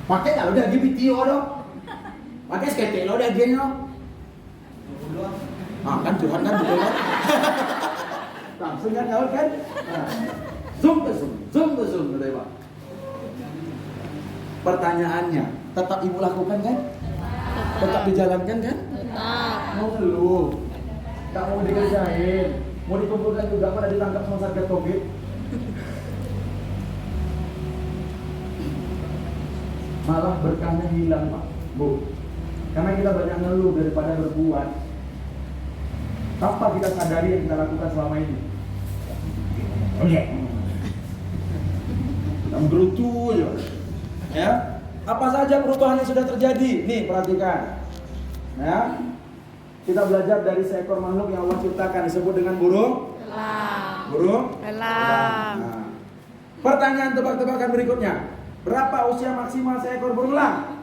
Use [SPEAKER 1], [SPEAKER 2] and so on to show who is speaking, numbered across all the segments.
[SPEAKER 1] Pakai kalau udah GPTO dong. Pakai skate lo udah genyo. Kan Tuhan kan betul kan? Langsung kan tahu kan? Zoom ke zoom udah Pak. Pertanyaannya, tetap ibu lakukan kan? Tetap dijalankan kan?
[SPEAKER 2] Tetap.
[SPEAKER 1] Mau ngeluh, tak mau dikerjain, mau dikumpulkan juga pada ditangkap sama Satgas Covid. Malah berkahnya hilang Pak, Bu. Karena kita banyak ngeluh daripada berbuat. Tanpa kita sadari yang kita lakukan selama ini. Oke. Kita menggerutu aja. Ya. Apa saja perubahan yang sudah terjadi? Nih, perhatikan. Ya. Kita belajar dari seekor makhluk yang Allah ciptakan disebut dengan burung.
[SPEAKER 2] Elang.
[SPEAKER 1] Burung?
[SPEAKER 2] Elang.
[SPEAKER 1] Nah. Pertanyaan tebak-tebakan berikutnya. Berapa usia maksimal seekor burung elang?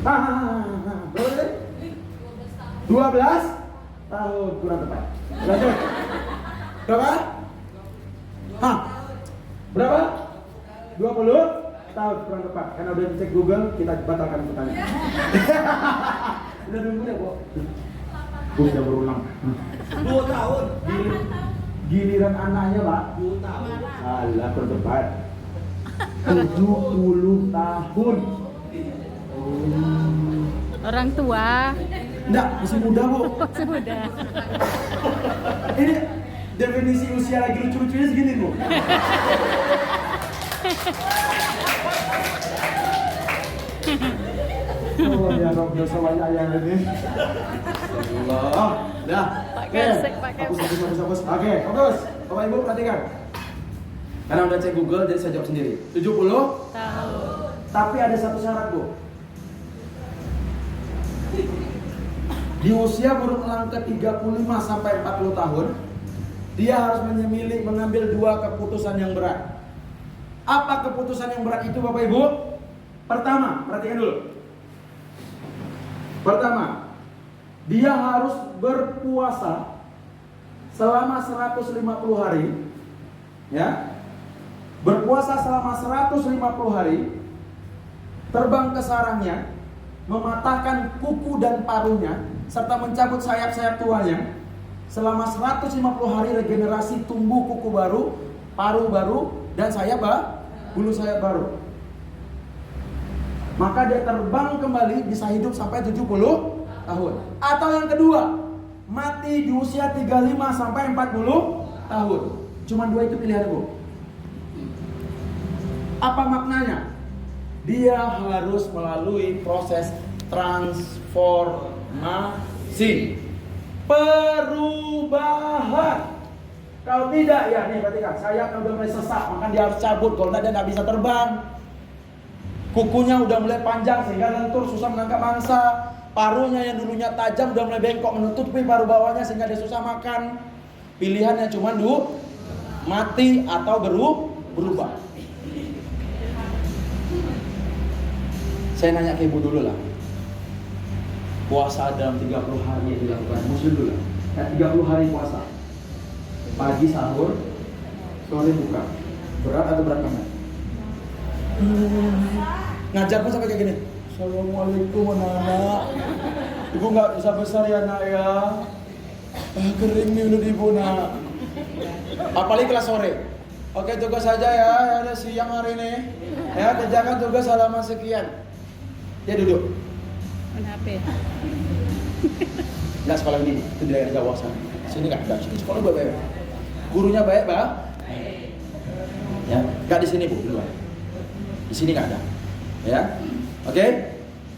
[SPEAKER 1] Berapa tadi? 12 tahun kurang tepat. Berapa? Berapa? 20 tahun kurang tepat. Karena udah dicek Google, kita batalkan pertanyaan. Udah nunggu deh, Bu. Bu udah berulang.
[SPEAKER 3] 2 tahun.
[SPEAKER 1] Giliran anaknya, Pak.
[SPEAKER 3] 2 tahun.
[SPEAKER 1] Salah kurang tepat. 70 tahun.
[SPEAKER 2] Orang tua.
[SPEAKER 1] Enggak, masih muda, Bu.
[SPEAKER 2] Sudah.
[SPEAKER 1] Ini definisi usia lagi lucu-lucunya segini, Bu. Oh ya Rob, dosa banyak yang ini. Allah. Dah.
[SPEAKER 2] Pak Gesek, Pak
[SPEAKER 1] Fokus. Oke, fokus. Bapak Ibu perhatikan. Karena udah cek Google, jadi saya jawab sendiri. 70
[SPEAKER 2] Tahu.
[SPEAKER 1] Tapi ada satu syarat, Bu. Di usia burung elang ke 35 sampai 40 tahun, dia harus mengambil 2 keputusan yang berat. Apa keputusan yang berat itu, Bapak Ibu? Pertama, perhatikan dulu. Pertama, dia harus berpuasa selama 150 hari. Ya. Berpuasa selama 150 hari, terbang ke sarangnya, mematahkan kuku dan paruhnya, serta mencabut sayap-sayap tuanya. Selama 150 hari regenerasi, tumbuh kuku baru, paruh baru, dan bulu sayap baru. Maka dia terbang kembali, bisa hidup sampai 70 tahun. Atau yang kedua, mati di usia 35 sampai 40 tahun. Cuma 2 itu pilihan, Bu. Apa maknanya? Dia harus melalui proses transformasi, perubahan. Kalau tidak, ya nih perhatikan, sayapnya udah mulai sesak, maka dia harus cabut. Kalau tidak, dia nggak bisa terbang. Kukunya udah mulai panjang sehingga lentur, susah menangkap mangsa. Paruhnya yang dulunya tajam udah mulai bengkok, menutupi paruh bawahnya sehingga dia susah makan. Pilihannya cuma mati atau berubah. Saya nanya ke ibu dulu lah. Puasa dalam 30 hari yang dilakukan Muslim dulu lah. 30 hari puasa. Pagi sahur, sore buka. Berat atau berat banget? Ngajar pun sampai kayak gini. Assalamualaikum anak-anak. Ibu nggak bisa besar ya nak ya. Kering nih udah ibu nak. Apalagi kelas sore. Oke, tugas saja ya. Ada siang hari ini. Ya, kerjakan tugas halaman sekian. Dia duduk.
[SPEAKER 2] Main HP.
[SPEAKER 1] Nggak sekolah ini, itu di daerah Jawa sana. Sini nggak ada. Sini sekolah baik. Gurunya baik, Pak. Ya, nggak di sini, Bu. Duluan. Di sini nggak ada. Ya, oke?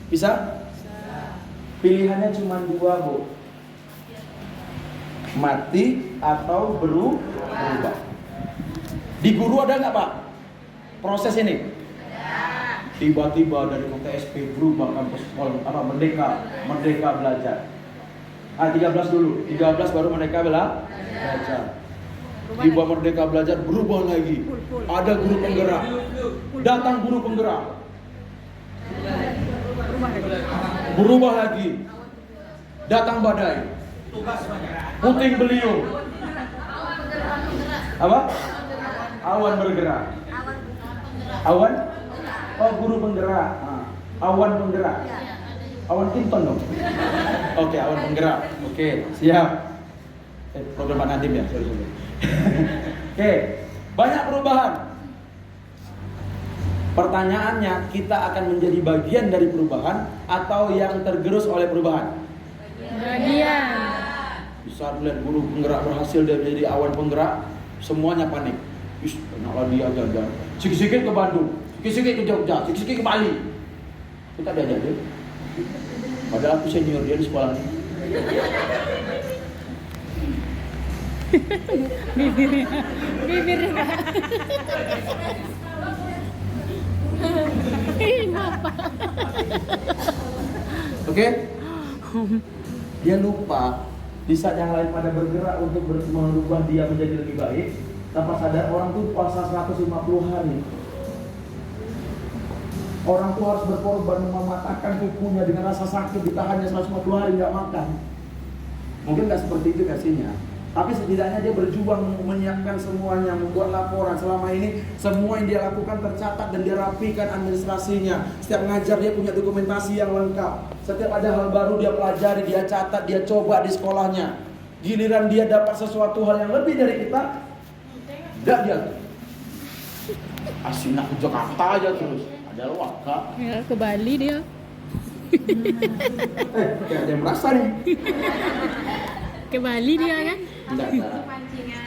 [SPEAKER 1] Bisa? Pilihannya cuma 2, Bu. Mati atau berubah. Di guru ada nggak, Pak? Proses ini? Tiba-tiba dari UTSP berubah kampus Merdeka belajar. 13 dulu, 13 baru Merdeka belajar. Tiba Merdeka belajar berubah lagi. Ada guru penggerak. Datang guru penggerak. Berubah lagi. Datang badai. Puting beliung. Apa? Awan bergerak. Awan? Oh, guru penggerak. Awan penggerak. Awan Kinton dong. Oke, awan penggerak. Oke, siap. Program Pak Nadim ya, sorry. Oke, banyak perubahan. Pertanyaannya, kita akan menjadi bagian dari perubahan atau yang tergerus oleh perubahan?
[SPEAKER 2] Bagian.
[SPEAKER 1] Bisa lihat guru penggerak berhasil dari awan penggerak, semuanya panik. Ish, kenapa dia gagal? Sikit-sikit ke Bandung, sikit-sikit ke Jogja, sikit-sikit ke Bali. Kita diajak dia. Padahal aku senior dia di sekolah ini.
[SPEAKER 2] Bibirnya Pak. Kenapa?
[SPEAKER 1] Oke? Dia lupa di saat yang lain pada bergerak untuk merubah dia menjadi lebih baik. Tanpa sadar orang tuh puasa 150 hari. Orang tuh harus berkorban mematahkan kukunya dengan rasa sakit, ditahannya 150 hari nggak makan. Mungkin nggak seperti itu versinya. Tapi setidaknya dia berjuang menyiapkan semuanya, membuat laporan. Selama ini semua yang dia lakukan tercatat dan dia rapikan administrasinya. Setiap ngajar dia punya dokumentasi yang lengkap. Setiap ada hal baru dia pelajari, dia catat, dia coba di sekolahnya. Giliran dia dapat sesuatu hal yang lebih dari kita, enggak dia. Asyik ke Jakarta aja terus. Ada waka.
[SPEAKER 2] Ya, ke Bali dia.
[SPEAKER 1] Kayak ada yang merasa nih.
[SPEAKER 2] Ke Bali dia kan?
[SPEAKER 1] Enggak.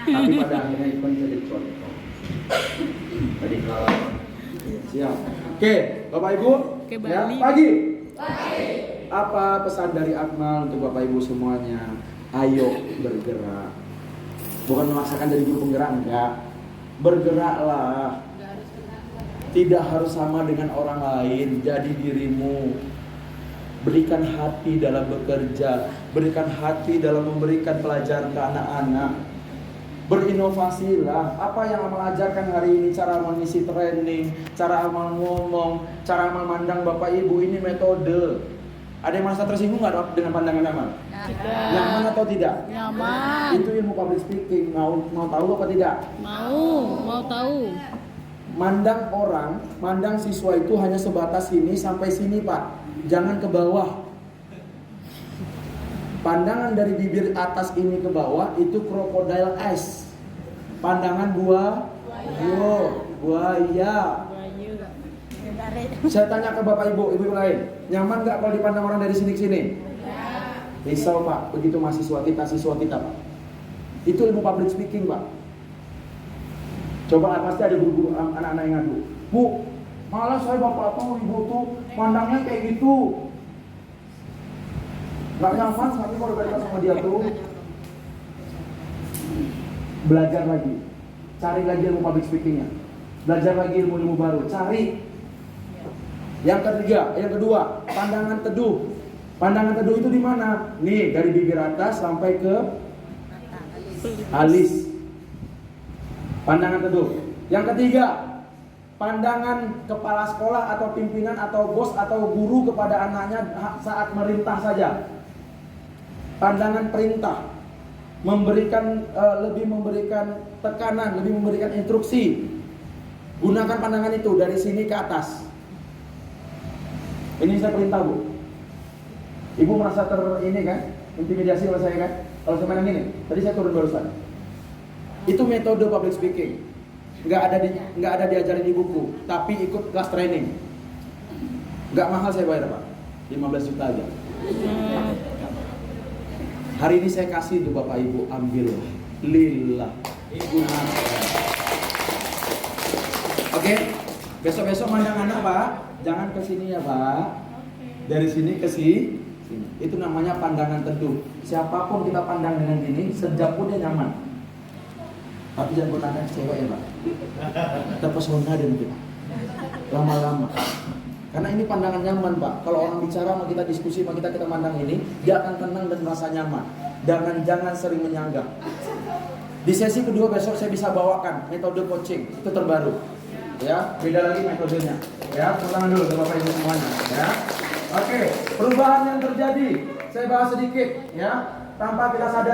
[SPEAKER 1] Tapi pada akhirnya itu jadi contoh. Tadi kalau siap. Oke, Bapak Ibu.
[SPEAKER 2] Ke
[SPEAKER 1] Ya,
[SPEAKER 2] Bali.
[SPEAKER 1] pagi. Apa pesan dari Akmal untuk Bapak Ibu semuanya? Ayo bergerak. Bukan memaksakan dari guru penggerak, enggak. Bergeraklah. Tidak harus sama dengan orang lain. Jadi dirimu. Berikan hati dalam bekerja, berikan hati dalam memberikan pelajaran ke anak-anak. Berinovasilah. Apa yang Amal ajarkan hari ini, cara mengisi training, cara Amal ngomong, cara Amal mandang Bapak Ibu, ini metode. Ada yang merasa tersinggung nggak dengan pandangan Amal?
[SPEAKER 2] Tidak.
[SPEAKER 1] Nyaman atau tidak?
[SPEAKER 2] Nyaman.
[SPEAKER 1] Itu ilmu public speaking. Mau tahu apa tidak?
[SPEAKER 2] Mau tahu.
[SPEAKER 1] Mandang orang, mandang siswa itu hanya sebatas sini sampai sini, Pak. Jangan ke bawah. Pandangan dari bibir atas ini ke bawah itu crocodile eyes. Pandangan buaya. Saya tanya ke Bapak Ibu, Ibu lain, nyaman nggak kalau dipandang orang dari sini ke sini? Risau, Pak. Begitu siswa kita, Pak. Itu ilmu public speaking, Pak. Coba pasti ada guru-guru anak-anak yang ngadu. Bu, malah saya bapak tuh ibu tuh pandangnya kayak gitu. Gak nyaman tapi kalau berdekat sama dia tuh. Belajar lagi. Cari lagi ilmu public speakingnya. Belajar lagi ilmu-ilmu baru. Cari. Yang kedua, pandangan teduh. Pandangan teduh itu di mana? Nih, dari bibir atas sampai ke alis. Pandangan teduh. Yang ketiga, pandangan kepala sekolah atau pimpinan atau bos atau guru kepada anaknya saat merintah saja. Pandangan perintah, lebih memberikan tekanan, lebih memberikan instruksi. Gunakan pandangan itu dari sini ke atas. Ini saya perintah, Bu. Ibu merasa ini kan, intimidasi oleh saya kan? Kalau saya main gini, tadi saya turun barusan. Itu metode public speaking. Nggak ada diajarin di buku, tapi ikut kelas training. Nggak mahal saya bayar, Pak. 15 juta aja. Hari ini saya kasih tuh Bapak Ibu, ambil lillah. Oke? Besok-besok mandang anak, Pak. Jangan ke sini ya, Pak. Dari sini ke sini. Itu namanya pandangan teduh. Siapapun kita pandang dengan gini, sejak pun dia nyaman. Tapi jangan gunakan cewek ya, Pak. Terpesona dan kita lama-lama. Karena ini pandangan nyaman, Pak. Kalau orang bicara sama kita, diskusi sama kita mandang ini, dia akan tenang dan merasa nyaman. Jangan sering menyanggah. Di sesi kedua besok saya bisa bawakan metode coaching itu terbaru. Ya, beda lagi metodenya. Ya, tangan dulu Bapak Ibu semuanya. Ya. Oke, perubahan yang terjadi. Saya bahas sedikit, ya, tanpa kita sadari.